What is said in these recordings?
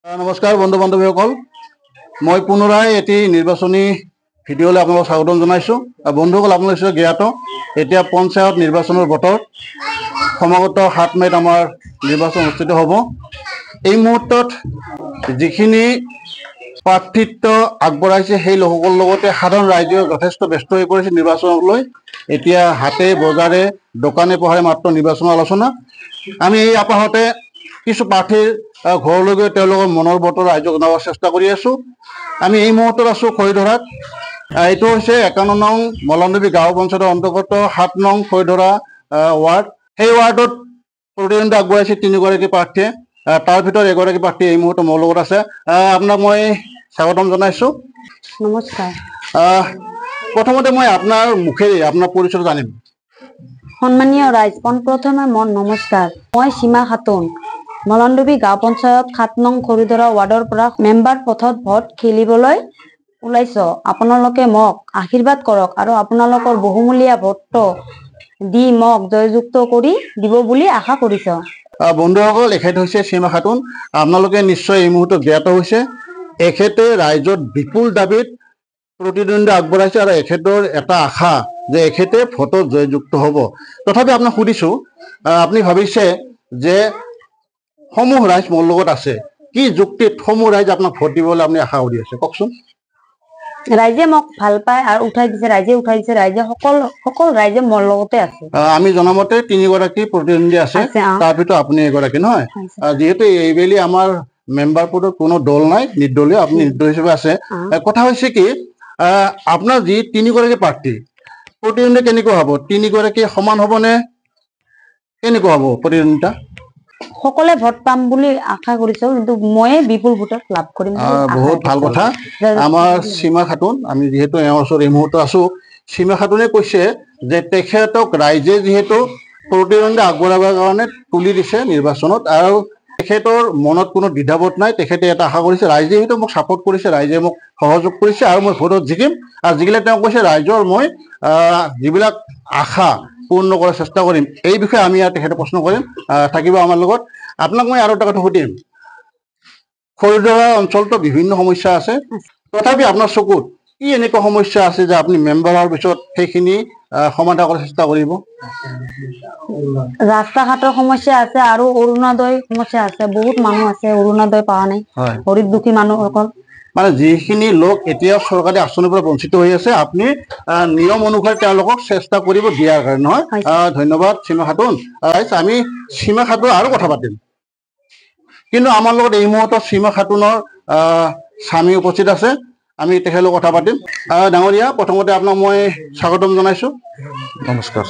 নমস্কাৰ বন্ধু বান্ধৱীসকল, মই পুনৰাই এটি নিৰ্বাচনী ভিডিঅ'লৈ আপোনালোকক স্বাগতম জনাইছোঁ। বন্ধুসকল, আপোনালোক নিশ্চয় জ্ঞাত এতিয়া পঞ্চায়ত নিৰ্বাচনৰ বতৰ। সমাগত 7 মে'ত আমাৰ নিৰ্বাচন অনুষ্ঠিত হ'ব। এই মুহূৰ্তত যিখিনি প্ৰাৰ্থিত্ব আগবঢ়াইছে সেই লোকসকলৰ লগতে সাধাৰণ ৰাইজেও যথেষ্ট ব্যস্ত হৈ পৰিছে নিৰ্বাচনক লৈ। এতিয়া হাটে বজাৰে দোকানে পোহাৰে মাত্ৰ নিৰ্বাচনৰ আলোচনা। আমি এই আপাহতে কিছু প্ৰাৰ্থীৰ ঘৰলৈ গৈ তেওঁলোকৰ মনৰ বতৰ ৰাইজক জনাব চেষ্টা কৰি আছোঁ। আমি এই মুহূৰ্তত আছোঁ খৰিধৰাত। এইটো হৈছে 51 নং মলানদুবি গাঁও পঞ্চায়তৰ অন্তৰ্গত 7 নং খৰিধৰা ৱাৰ্ড। সেই ৱাৰ্ডত প্ৰতিদ্বন্দ্বিতা আগবঢ়াইছে 3গৰাকী প্ৰাৰ্থীয়ে। তাৰ ভিতৰত এগৰাকী প্ৰাৰ্থী এই মুহূৰ্তত মোৰ লগত আছে। আপোনাক মই স্বাগতম জনাইছোঁ। নমস্কাৰ। প্ৰথমতে মই আপোনাৰ মুখেৰে আপোনাৰ পৰিচয় জানিম। সন্মানীয় ৰাইজ, পোনপ্ৰথমে মোৰ নমস্কাৰ। মই সীমা খাতুন, মলানদুবি গাঁও পঞ্চায়ত 7 নং খৰিধৰা ৱাৰ্ডৰ পৰা মেম্বাৰ পথত ভোট খেলিবলৈ ওলাইছো। আপোনালোকে মোক আশীৰ্বাদ কৰক আৰু আপোনালোকৰ বহুমূলীয়া ভোটটো দি মোক জয়যুক্ত কৰি দিব বুলি আশা কৰিছো। বন্ধুসকল, এখেত হৈছে সীমা খাতুন। আপোনালোকে নিশ্চয় এই মুহূৰ্তত জ্ঞাত হৈছে এখেতে ৰাইজত বিপুল দাবীত প্ৰতিদ্বন্দ্বিতা আগবঢ়াইছে আৰু এখেতৰ এটা আশা যে এখেতে ভোটত জয়যুক্ত হ'ব। তথাপি আপোনাক সুধিছোঁ, আপুনি ভাবিছে যে সমূহ ৰাইজ মোৰ লগত আছে, কি যুক্তিত সমূহ ৰাইজ আপোনাক ভোট দিবলৈ আপুনি আশা কৰি আছে, কওকচোন। ৰাইজে মোক ভাল পায় আৰু উঠাই দিছে, ৰাইজে সকলো ৰাইজে মোৰ লগতে আছে। আমি জনামতে 3গৰাকী প্ৰতিদ্বন্দ্বী আছে, তাৰ ভিতৰত আপুনি এগৰাকী নহয়। যিহেতু এইবেলি আমাৰ মেম্বাৰ পদত কোনো দল নাই, নিৰ্দলীয়, আপুনি নিৰ্দলীয় হিচাপে আছে। কথা হৈছে কি, আপোনাৰ যি 3গৰাকী প্ৰাৰ্থী প্ৰতিদ্বন্দ্বী কেনেকুৱা হ'ব? 3গৰাকী সমান হ'বনে, কেনেকুৱা হ'ব প্ৰতিদ্বন্দ্বিতা? সকলোৱে ভোট পাম বুলি আশা কৰিছো, কিন্তু ময়ে বিপুল ভোটত লাভ কৰিম। বহুত ভাল কথা। আমাৰ সীমা খাতুন, আমি যিহেতু এওঁৰ ওচৰত এই মুহূৰ্তত আছো, সীমা খাতুনে কৈছে যে তেখেতক ৰাইজে যিহেতু প্ৰতিদ্বন্দ্বিতা আগবঢ়াবৰ কাৰণে তুলি দিছে নিৰ্বাচনত আৰু তেখেতৰ মনত কোনো দ্বিধাবোধ নাই। তেখেতে এটা আশা কৰিছে, ৰাইজে হয়তো মোক ছাপোৰ্ট কৰিছে, ৰাইজে মোক সহযোগ কৰিছে আৰু মই ভোটত জিকিম। আৰু জিকিলে তেওঁ কৈছে ৰাইজৰ মই যিবিলাক আশা পূৰ্ণ কৰাৰ চেষ্টা কৰিম। এই বিষয়ে আমি ইয়াত তেখেতে প্ৰশ্ন কৰিম, থাকিব আমাৰ লগত। আপোনাক মই আৰু এটা কথা সুধিম, খৰিধৰা অঞ্চলতো বিভিন্ন সমস্যা আছে, তথাপি আপোনাৰ চকুত কি এনেকুৱা সমস্যা আছে যে আপুনি মেম্বাৰ হোৱাৰ পিছত সেইখিনি সমাধান কৰাৰ চেষ্টা কৰিব? ৰাস্তা ঘাটৰ সমস্যা আছে আৰু অৰুণোদয় সমস্যা আছে। বহুত মানুহ আছে অৰুণোদয় পোৱা নাই, গৰীব দুখী মানুহসকল। মানে যিখিনি লোক এতিয়া চৰকাৰী আঁচনিৰ পৰা বঞ্চিত হৈ আছে, আপুনি নিয়ম অনুসাৰে তেওঁলোকক চেষ্টা কৰিব দিয়াৰ কাৰণে, নহয়? ধন্যবাদ সীমা খাতুন। আমি সীমা খাতুন আৰু কথা পাতিম, কিন্তু আমাৰ লগত এই মুহূৰ্তত সীমা খাতুনৰ স্বামী উপস্থিত আছে। আমি তেখেতৰ কথা পাতিম। ডাঙৰীয়া, প্ৰথমতে আপোনাক মই স্বাগতম জনাইছো। নমস্কাৰ।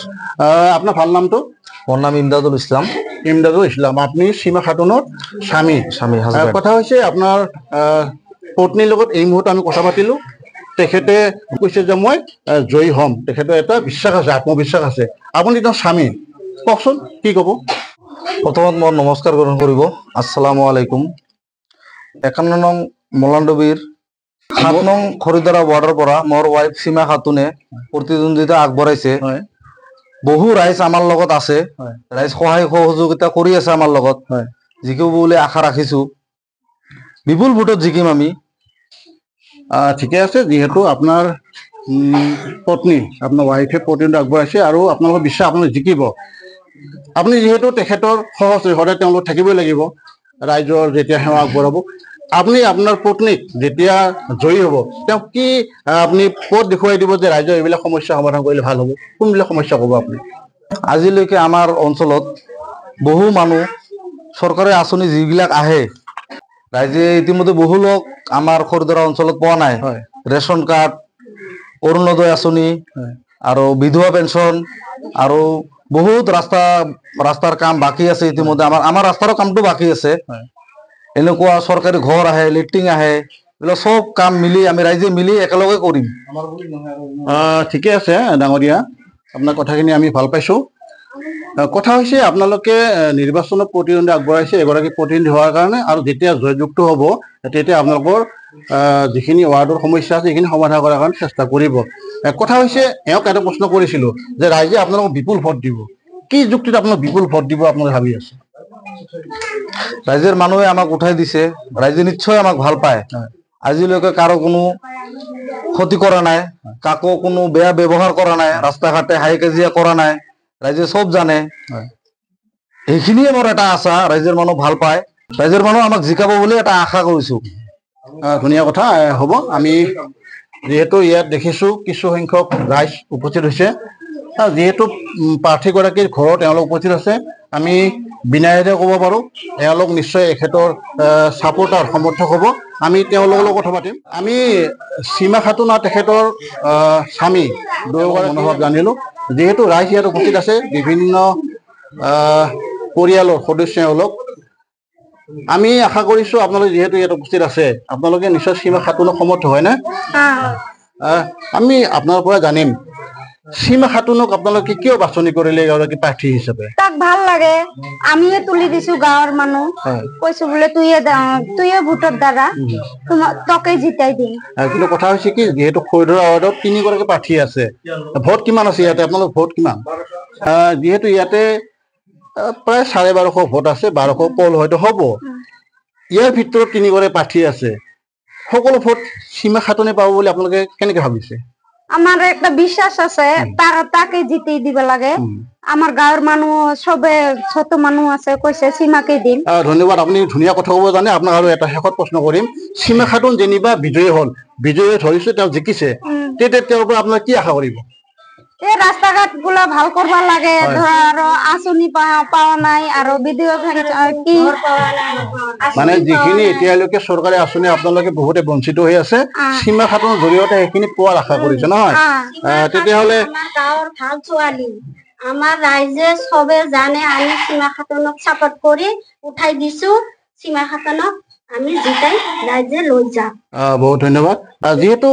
আপোনাৰ ভাল নামটো? মোৰ নাম ইমদাদুল ইছলাম। ইমদাদুল ইছলাম, আপুনি সীমা খাতুনৰ স্বামী। কথা হৈছে আপোনাৰ পত্নীৰ লগত এই মুহূৰ্তত আমি কথা পাতিলো। তেখেতে কৈছে যে মই জয়ী হ'ম। তেখেতৰ এটা বিশ্বাস আছে, আত্মবিশ্বাস আছে। আপুনি তেওঁৰ স্বামী, কওকচোন কি ক'ব? প্ৰথমত মই নমস্কাৰ গ্ৰহণ কৰিব। আসসালামু আলাইকুম। 51 নং মলানদুবিৰ 7 নং খৰিধৰা ৱাৰ্ডৰ পৰা মোৰ ৱাইফ সীমা খাতুনে প্ৰতিদ্বন্দ্বিতা আগবঢ়াইছে। বহু ৰাইজ আমাৰ লগত আছে, ৰাইজ সহায় সহযোগিতা কৰি আছে আমাৰ লগত। জিকিব বুলি আশা ৰাখিছো, বিপুল ভোটত জিকিম আমি। ঠিকে আছে, যিহেতু আপোনাৰ পত্নী, আপোনাৰ ৱাইফে প্ৰতিদ্বন্দ্বিতা আগবঢ়াইছে আৰু আপোনালোকৰ বিশ্বাস আপোনালোক জিকিব। আপুনি যিহেতু তেখেতৰ সহযোগী, সদায় তেওঁলোক থাকিবই লাগিব ৰাইজৰ যেতিয়া সেৱা আগবঢ়াব। আপুনি আপোনাৰ পত্নীক যেতিয়া জয়ী হ'ব, তেওঁক কি আপুনি ক'ত দেখুৱাই দিব যে ৰাইজৰ এইবিলাক সমস্যা সমাধান কৰিলে ভাল হ'ব? কোনবিলাক সমস্যা ক'ব আপুনি? আজিলৈকে আমাৰ অঞ্চলত বহু মানুহ চৰকাৰী আঁচনি যিবিলাক আহে, ৰাইজে ইতিমধ্যে বহু লোক আমাৰ খৰিধৰা অঞ্চলত পোৱা নাই। ৰেচন কাৰ্ড, অৰুণোদয় আঁচনি আৰু বিধৱা পেঞ্চন আৰু বহুত ৰাস্তাৰ কাম বাকী আছে। ইতিমধ্যে আমাৰ ৰাস্তাৰ কামটো বাকী আছে। এনেকুৱা চৰকাৰী ঘৰ আহে, লেট্ৰিন আহে, এইবিলাক চব কাম মিলি আমি ৰাইজে মিলি একেলগে কৰিম। ঠিকে আছে ডাঙৰীয়া, আপোনাৰ কথাখিনি আমি ভাল পাইছোঁ। কথা হৈছে আপোনালোকে নিৰ্বাচনত প্ৰতিদ্বন্দ্বিতা আগবঢ়াইছে এগৰাকী প্ৰতিনিধি হোৱাৰ কাৰণে, আৰু যেতিয়া জয়যুক্ত হ'ব তেতিয়া আপোনালোকৰ যিখিনি ৱাৰ্ডৰ সমস্যা আছে সেইখিনি সমাধান কৰাৰ কাৰণে চেষ্টা কৰিব। কথা হৈছে, এওঁক এটা প্ৰশ্ন কৰিছিলোঁ যে ৰাইজে আপোনালোকক বিপুল ভোট দিব, কি যুক্তিত আপোনালোক বিপুল ভোট দিব আপোনালোকে ভাবি আছে? ৰাইজৰ মানুহে আমাক উঠাই দিছে, ৰাইজে নিশ্চয় আমাক ভাল পায়। আজিলৈকে কাৰো কোনো ক্ষতি কৰা নাই, কাকো কোনো বেয়া ব্যৱহাৰ কৰা নাই, ৰাস্তা ঘাটে হাই কাজিয়া কৰা নাই, ৰাইজে চব জানে। এইখিনিয়ে মোৰ এটা আশা, ৰাইজৰ মানুহ ভাল পায়, ৰাইজৰ মানুহ আমাক জিকাব বুলি এটা আশা কৰিছো। ধুনীয়া কথা হ'ব। আমি যিহেতু ইয়াত দেখিছো কিছু সংখ্যক ৰাইজ উপস্থিত হৈছে, যিহেতু প্ৰাৰ্থীগৰাকীৰ ঘৰত তেওঁলোক উপস্থিত আছে, আমি বিনায়তে ক'ব পাৰো তেওঁলোক নিশ্চয় এখেতৰ ছাপোৰ্টাৰ সমৰ্থক হ'ব। আমি তেওঁলোকৰ লগত কথা পাতিম। আমি সীমা খাতুন আৰু তেখেতৰ স্বামী দুয়োগৰাকীৰ মনোভাৱ জানিলো। যিহেতু ৰাইজ ইয়াত উপস্থিত আছে, বিভিন্ন পৰিয়ালৰ সদস্য এওঁলোক, আমি আশা কৰিছো আপোনালোকে যিহেতু ইয়াত উপস্থিত আছে, আপোনালোকে নিশ্চয় সীমা খাতুনক সমৰ্থ হয় না? আমি আপোনাৰ পৰা জানিম সীমা খাতুনক আপোনালোকে কিয় বাছনি কৰিলে এগৰাকী প্ৰাৰ্থী হিচাপে? তাক ভাল লাগে, আমিয়ে তুলি দিছো গাঁৱৰ মানুহ, কৈছো বোলে তুইয়ে ভোটৰ দ্বাৰা তকে জিতাই দিম। কিন্তু কথা হৈছে কি, যিহেতু খৰিধৰা ৱাৰ্ডত 3গৰাকী প্ৰাৰ্থী আছে, ভোট কিমান আছে ইয়াতে? আপোনালোক ভোট কিমান? যিহেতু ইয়াতে প্ৰায় 1250 ভোট আছে, 1200 পল হয়তো হ'ব। ইয়াৰ ভিতৰত 3গৰাকী প্ৰাৰ্থী আছে, সকলো ভোট সীমা খাতুনে পাব বুলি আপোনালোকে কেনেকে ভাবিছে? আমার একটা বিশ্বাস আছে তাকে জিতেই দিব লাগে। আমার গাঁৱৰ মানুহ সবে ছোট মানুহ আছে, কৈছে সীমাকে দিম। ধন্যবাদ, আপুনি ধুনীয়া কথা ক'ব জানে। আপোনাক আৰু এটা শেষত প্ৰশ্ন কৰিম, সীমা খাতুন যেনিবা বিজয়ী হ'ল, বিজয়ী ধৰিছো তেওঁ জিকিছে, তেতিয়া তেওঁৰ পৰা আপোনাক কি আশা কৰিব? এই ৰাস্তা ঘাট গুলা ভাল কৰবা লাগে, ধৰ আঁচনি পাওয়া নাই, আৰু বিডিও কি মানে যিখিনি এতিয়ালৈকে চৰকাৰী আঁচনি আপোনালোকে বহুতে বঞ্চিত হৈ আছে, সীমা খাতুনৰ জৰিয়তে সেইখিনি পোৱাৰ আশা কৰিছে নহয়? তেতিয়াহ'লে গাঁৱৰ ভাল ছোৱালী, আমাৰ ৰাইজে সবে জানে আমি সীমা খাতুনক সাপোৰ্ট কৰি উঠাই দিছো। সীমা খাতুনক আমি জিতাই ৰাইজে লৈ যাম। বহুত ধন্যবাদ। যিহেতু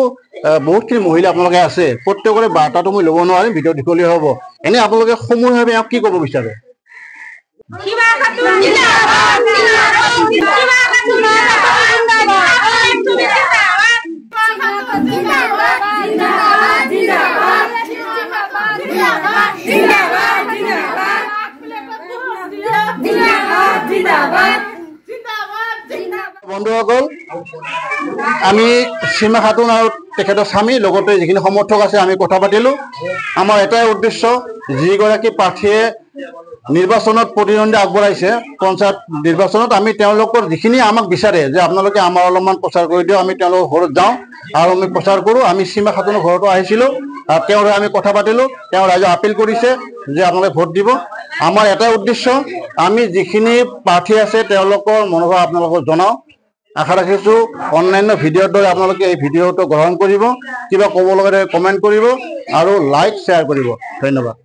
বহুতখিনি মহিলা আপোনালোকে আছে, প্ৰত্যেকৰে বাৰ্তাটো মই ল'ব নোৱাৰিম, ভিডিঅ' দীঘলীয়া হ'ব। এনে আপোনালোকে সমূহীয়াভাৱে কি ক'ব বিচাৰে? সীমা খাতুন জিন্দাবাদ, সীমা খাতুন বন্ধুসকল, আমি সীমা খাতুন আৰু তেখেতৰ স্বামী লগতে যিখিনি সমৰ্থক আছে আমি কথা পাতিলো। আমাৰ এটাই উদ্দেশ্য, যিগৰাকী প্ৰাৰ্থীয়ে নিৰ্বাচনত প্ৰতিদ্বন্দ্বিতা আগবঢ়াইছে, পঞ্চায়ত নিৰ্বাচনত, আমি তেওঁলোকৰ যিখিনি আমাক বিচাৰে যে আপোনালোকে আমাৰ অলপমান প্ৰচাৰ কৰি দিয়ক, আমি তেওঁলোকৰ ঘৰত যাওঁ আৰু আমি প্ৰচাৰ কৰোঁ। আমি সীমা খাতুনৰ ঘৰতো আহিছিলোঁ, তেওঁৰ আমি কথা পাতিলোঁ, তেওঁ ৰাইজক আপিল কৰিছে যে আপোনালোকে ভোট দিব। আমাৰ এটাই উদ্দেশ্য, আমি যিখিনি প্ৰাৰ্থী আছে তেওঁলোকৰ মনোভাৱ আপোনালোকক জনাওঁ। আশা ৰাখিছোঁ অন্যান্য ভিডিঅ'ৰ দৰে আপোনালোকে এই ভিডিঅ'টো গ্ৰহণ কৰিব, কিবা ক'ব লগা কমেণ্ট কৰিব আৰু লাইক শ্বেয়াৰ কৰিব। ধন্যবাদ।